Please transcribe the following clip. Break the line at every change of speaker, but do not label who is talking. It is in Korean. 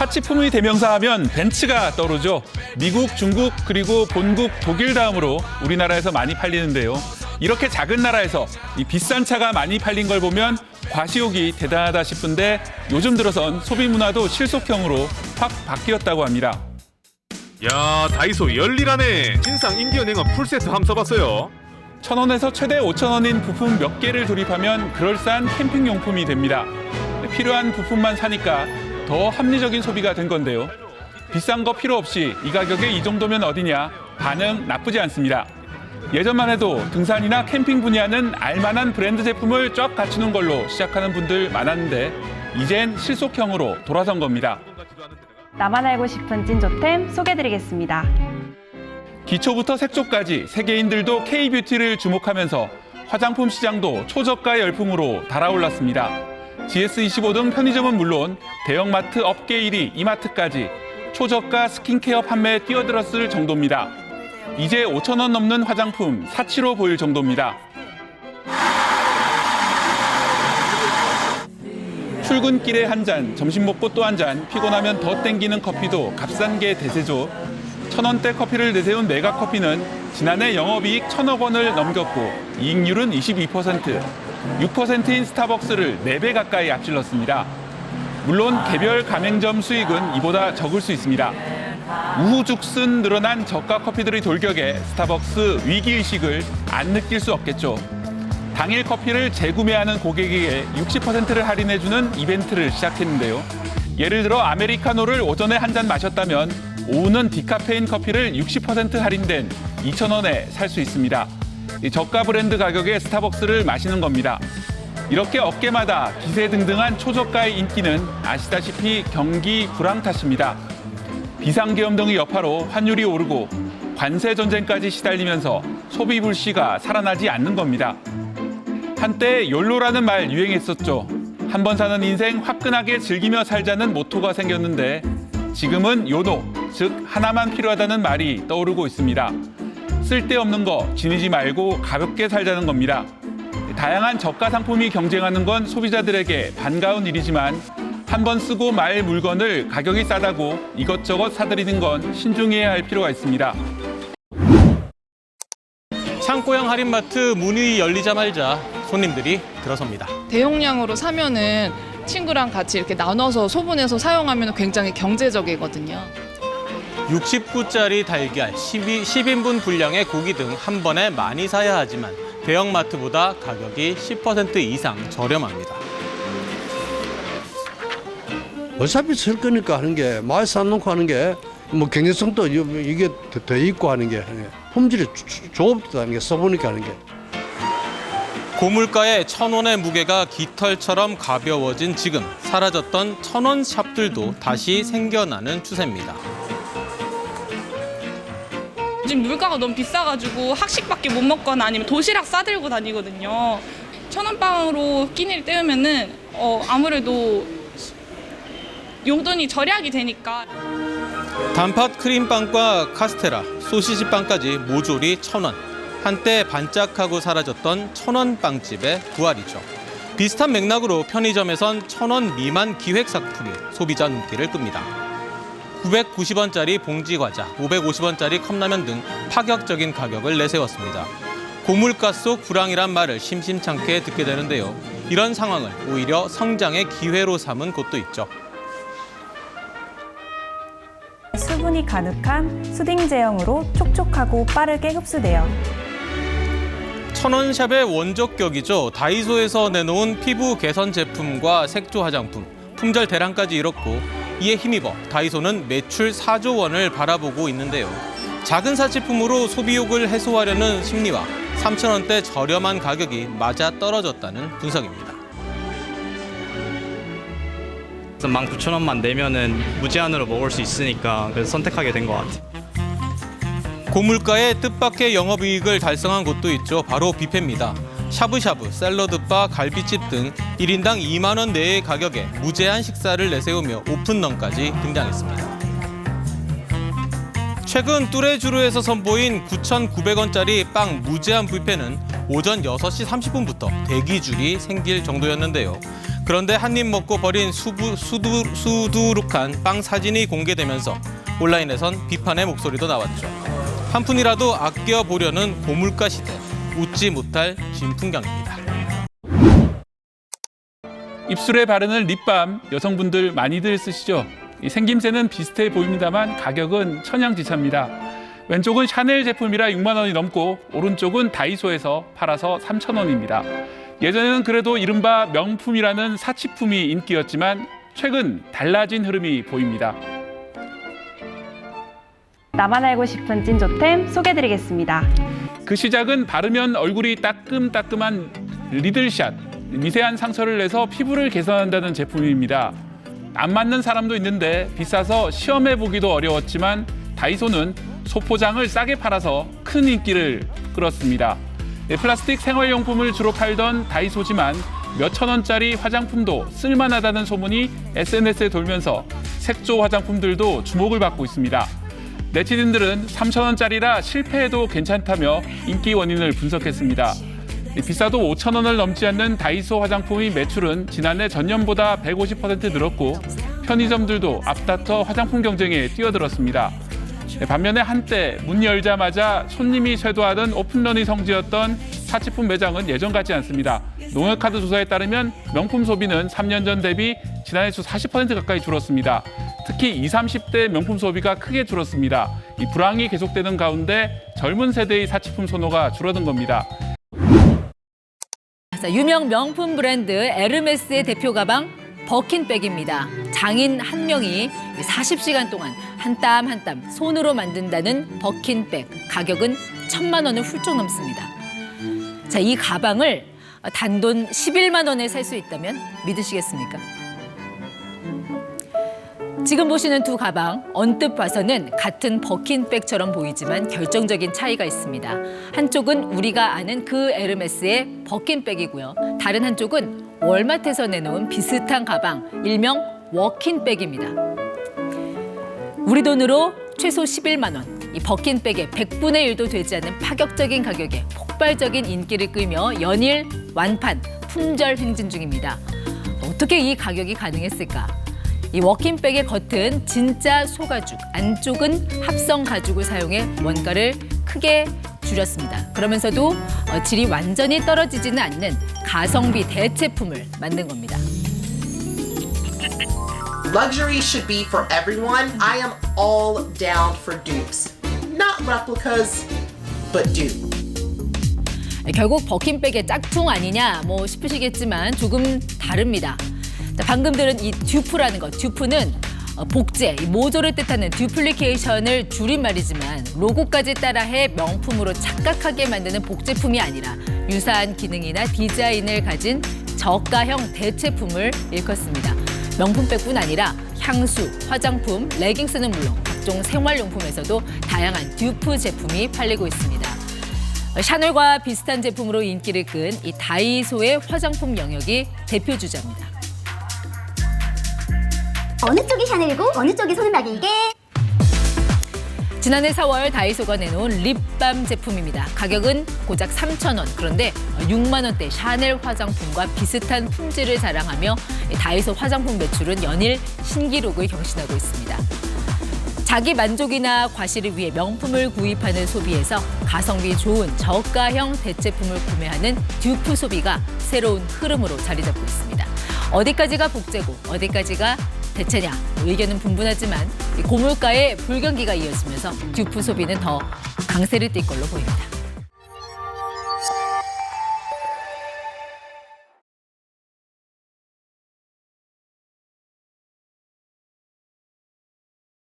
사치품의 대명사 하면 벤츠가 떠오르죠. 미국, 중국, 그리고 본국 독일 다음으로 우리나라에서 많이 팔리는데요. 이렇게 작은 나라에서 이 비싼 차가 많이 팔린 걸 보면 과시욕이 대단하다 싶은데 요즘 들어선 소비 문화도 실속형으로 확 바뀌었다고 합니다.
야, 다이소 열일하네. 진상 인디언 행어 풀세트 함 써봤어요.
1,000원에서 최대 5,000원인 부품 몇 개를 조립하면 그럴싸한 캠핑용품이 됩니다. 필요한 부품만 사니까 더 합리적인 소비가 된 건데요. 비싼 거 필요 없이 이 가격에 이 정도면 어디냐? 반응 나쁘지 않습니다. 예전만 해도 등산이나 캠핑 분야는 알만한 브랜드 제품을 쫙 갖추는 걸로 시작하는 분들 많았는데 이젠 실속형으로 돌아선 겁니다.
나만 알고 싶은 찐조템 소개해드리겠습니다.
기초부터 색조까지 세계인들도 K-뷰티를 주목하면서 화장품 시장도 초저가 열풍으로 달아올랐습니다. GS25 등 편의점은 물론 대형마트 업계 1위 이마트까지 초저가 스킨케어 판매에 뛰어들었을 정도입니다. 이제 5,000원 넘는 화장품 사치로 보일 정도입니다. 출근길에 한 잔, 점심 먹고 또 한 잔, 피곤하면 더 땡기는 커피도 값싼 게 대세죠. 1,000원대 커피를 내세운 메가커피는 지난해 영업이익 1,000억 원을 넘겼고 이익률은 22%, 6%인 스타벅스를 4배 가까이 앞질렀습니다. 물론 개별 가맹점 수익은 이보다 적을 수 있습니다. 우후죽순 늘어난 저가 커피들의 돌격에 스타벅스 위기의식을 안 느낄 수 없겠죠. 당일 커피를 재구매하는 고객에게 60%를 할인해주는 이벤트를 시작했는데요. 예를 들어 아메리카노를 오전에 한 잔 마셨다면 오후는 디카페인 커피를 60% 할인된 2,000원에 살 수 있습니다. 저가 브랜드 가격에 스타벅스를 마시는 겁니다. 이렇게 업계마다 기세등등한 초저가의 인기는 아시다시피 경기 불황 탓입니다. 비상계엄 등의 여파로 환율이 오르고 관세 전쟁까지 시달리면서 소비 불씨가 살아나지 않는 겁니다. 한때 욜로라는 말 유행했었죠. 한 번 사는 인생 화끈하게 즐기며 살자는 모토가 생겼는데 지금은 요노, 즉 하나만 필요하다는 말이 떠오르고 있습니다. 쓸데없는 거 지니지 말고 가볍게 살자는 겁니다. 다양한 저가 상품이 경쟁하는 건 소비자들에게 반가운 일이지만 한 번 쓰고 말 물건을 가격이 싸다고 이것저것 사들이는 건 신중해야 할 필요가 있습니다.
창고형 할인마트 문이 열리자마자 손님들이 들어섭니다.
대용량으로 사면은 친구랑 같이 이렇게 나눠서 소분해서 사용하면 굉장히 경제적이거든요.
69짜리 달걀, 10인분 분량의 고기 등 한 번에 많이 사야 하지만 대형마트보다 가격이 10% 이상 저렴합니다.
어차피 쓸 거니까 하는 게 많이 사놓고 하는 게 뭐 경제성도 이게 더 있고 하는 게 품질이 좋다는 게 써보니까 하는 게.
고물가에 1,000원의 무게가 깃털처럼 가벼워진 지금 사라졌던 1,000원 샵들도 다시 생겨나는 추세입니다.
지금 물가가 너무 비싸가지고 학식밖에 못 먹거나 아니면 도시락 싸들고 다니거든요. 1,000원 빵으로 끼니를 때우면은 아무래도 용돈이 절약이 되니까.
단팥 크림빵과 카스테라, 소시지빵까지 모조리 1,000원. 한때 반짝하고 사라졌던 1,000원 빵집의 부활이죠. 비슷한 맥락으로 편의점에선 1,000원 미만 기획상품이 소비자 눈길을 끕니다. 990원짜리 봉지과자, 550원짜리 컵라면 등 파격적인 가격을 내세웠습니다. 고물가 속 불황이란 말을 심심찮게 듣게 되는데요. 이런 상황을 오히려 성장의 기회로 삼은 곳도 있죠.
수분이 가득한 수딩 제형으로 촉촉하고 빠르게 흡수돼요.
1,000원 샵의 원조격이죠. 다이소에서 내놓은 피부 개선 제품과 색조 화장품, 품절 대란까지 이뤘고 이에 힘입어 다이소는 매출 4조 원을 바라보고 있는데요. 작은 사치품으로 소비욕을 해소하려는 심리와 3,000원대 저렴한 가격이 맞아 떨어졌다는 분석입니다.
19,000원만 내면은 무제한으로 먹을 수 있으니까 그래서 선택하게 된 것 같아요.
고물가에 뜻밖의 영업이익을 달성한 곳도 있죠. 바로 뷔페입니다. 샤브샤브, 샐러드바, 갈비집 등 1인당 2만 원 내의 가격에 무제한 식사를 내세우며 오픈런까지 등장했습니다. 최근 뚜레쥬르에서 선보인 9,900원짜리 빵 무제한 뷔페는 오전 6시 30분부터 대기줄이 생길 정도였는데요. 그런데 한 입 먹고 버린 수두룩한 빵 사진이 공개되면서 온라인에선 비판의 목소리도 나왔죠. 한 푼이라도 아껴보려는 고물가 시대, 웃지 못할 진풍경입니다.
입술에 바르는 립밤 여성분들 많이들 쓰시죠? 이 생김새는 비슷해 보입니다만 가격은 천양지차입니다. 왼쪽은 샤넬 제품이라 6만 원이 넘고 오른쪽은 다이소에서 팔아서 3천 원입니다. 예전에는 그래도 이른바 명품이라는 사치품이 인기였지만 최근 달라진 흐름이 보입니다.
나만 알고 싶은 찐조템 소개드리겠습니다.
그 시작은 바르면 얼굴이 따끔따끔한 리들샷, 미세한 상처를 내서 피부를 개선한다는 제품입니다. 안 맞는 사람도 있는데 비싸서 시험해보기도 어려웠지만 다이소는 소포장을 싸게 팔아서 큰 인기를 끌었습니다. 플라스틱 생활용품을 주로 팔던 다이소지만 몇천 원짜리 화장품도 쓸만하다는 소문이 SNS에 돌면서 색조 화장품들도 주목을 받고 있습니다. 네티즌들은 3천 원짜리라 실패해도 괜찮다며 인기 원인을 분석했습니다. 비싸도 5천 원을 넘지 않는 다이소 화장품의 매출은 지난해 전년보다 150% 늘었고 편의점들도 앞다퉈 화장품 경쟁에 뛰어들었습니다. 반면에 한때 문 열자마자 손님이 쇄도하던 오픈런이 성지였던 사치품 매장은 예전 같지 않습니다. 농협카드 조사에 따르면 명품 소비는 3년 전 대비 지난해 주 40% 가까이 줄었습니다. 특히 20, 30대 명품 소비가 크게 줄었습니다. 이 불황이 계속되는 가운데 젊은 세대의 사치품 선호가 줄어든 겁니다.
자, 유명 명품 브랜드 에르메스의 대표 가방 버킨백입니다. 장인 한 명이 40시간 동안 한 땀 한 땀 손으로 만든다는 버킨백. 가격은 1,000만 원을 훌쩍 넘습니다. 자, 이 가방을 단돈 11만 원에 살 수 있다면 믿으시겠습니까? 지금 보시는 두 가방, 언뜻 봐서는 같은 버킨백처럼 보이지만 결정적인 차이가 있습니다. 한쪽은 우리가 아는 그 에르메스의 버킨백이고요. 다른 한쪽은 월마트에서 내놓은 비슷한 가방, 일명 워킨백입니다. 우리 돈으로 최소 11만 원, 이 버킨백의 100분의 1도 되지 않는 파격적인 가격에 폭발적인 인기를 끌며 연일 완판, 품절 행진 중입니다. 어떻게 이 가격이 가능했을까? 이 워킨백의 겉은 진짜 소가죽, 안쪽은 합성 가죽을 사용해 원가를 크게 줄였습니다. 그러면서도 질이 완전히 떨어지지는 않는 가성비 대체품을 만든 겁니다.
Luxury should be for everyone. I am all down for dupes. Not replicas, but dupe.
결국 버킨백의 짝퉁 아니냐 싶으시겠지만 조금 다릅니다. 방금 들은 이 듀프라는 것, 듀프는 복제, 모조를 뜻하는 듀플리케이션을 줄임말이지만 로고까지 따라해 명품으로 착각하게 만드는 복제품이 아니라 유사한 기능이나 디자인을 가진 저가형 대체품을 일컫습니다. 명품백뿐 아니라 향수, 화장품, 레깅스는 물론 각종 생활용품에서도 다양한 듀프 제품이 팔리고 있습니다. 샤넬과 비슷한 제품으로 인기를 끈 이 다이소의 화장품 영역이 대표 주자입니다.
어느 쪽이 샤넬이고 어느 쪽이 소금락이게?
지난해 4월 다이소가 내놓은 립밤 제품입니다. 가격은 고작 3,000원. 그런데 6만 원대 샤넬 화장품과 비슷한 품질을 자랑하며 다이소 화장품 매출은 연일 신기록을 경신하고 있습니다. 자기 만족이나 과시를 위해 명품을 구입하는 소비에서 가성비 좋은 저가형 대체품을 구매하는 듀프 소비가 새로운 흐름으로 자리 잡고 있습니다. 어디까지가 복제고 어디까지가 대체냐 의견은 분분하지만 고물가의 불경기가 이어지면서 듀프 소비는 더 강세를 띨 걸로 보입니다.